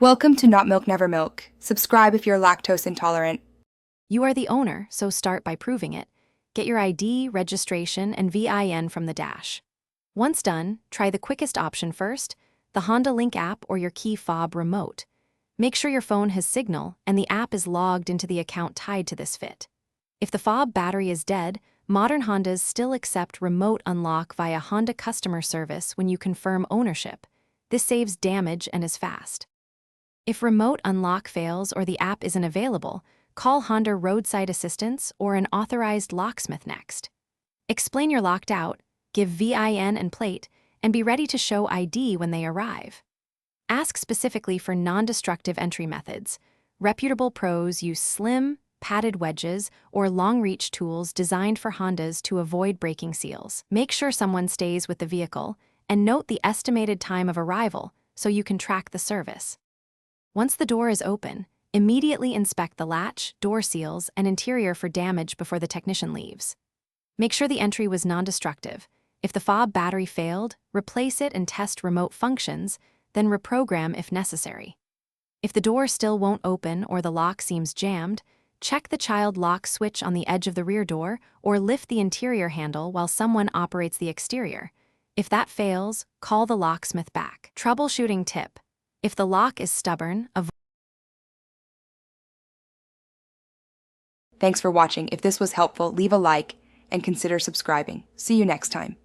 Welcome to Not Milk Never Milk. Subscribe if you're lactose intolerant. You are the owner, so start by proving it. Get your ID, registration, and VIN from the dash. Once done, try the quickest option first, the Honda Link app or your key fob remote. Make sure your phone has signal and the app is logged into the account tied to this fit. If the fob battery is dead, modern Hondas still accept remote unlock via Honda customer service when you confirm ownership. This saves damage and is fast. If remote unlock fails or the app isn't available, call Honda Roadside Assistance or an authorized locksmith next. Explain you're locked out, give VIN and plate, and be ready to show ID when they arrive. Ask specifically for non-destructive entry methods. Reputable pros use slim, padded wedges or long-reach tools designed for Hondas to avoid breaking seals. Make sure someone stays with the vehicle, and note the estimated time of arrival so you can track the service. Once the door is open, immediately inspect the latch, door seals, and interior for damage before the technician leaves. Make sure the entry was non-destructive. If the fob battery failed, replace it and test remote functions, then reprogram if necessary. If the door still won't open or the lock seems jammed, check the child lock switch on the edge of the rear door or lift the interior handle while someone operates the exterior. If that fails, call the locksmith back. Troubleshooting tip: if the lock is stubborn, Thanks for watching. If this was helpful, leave a like and consider subscribing. See you next time.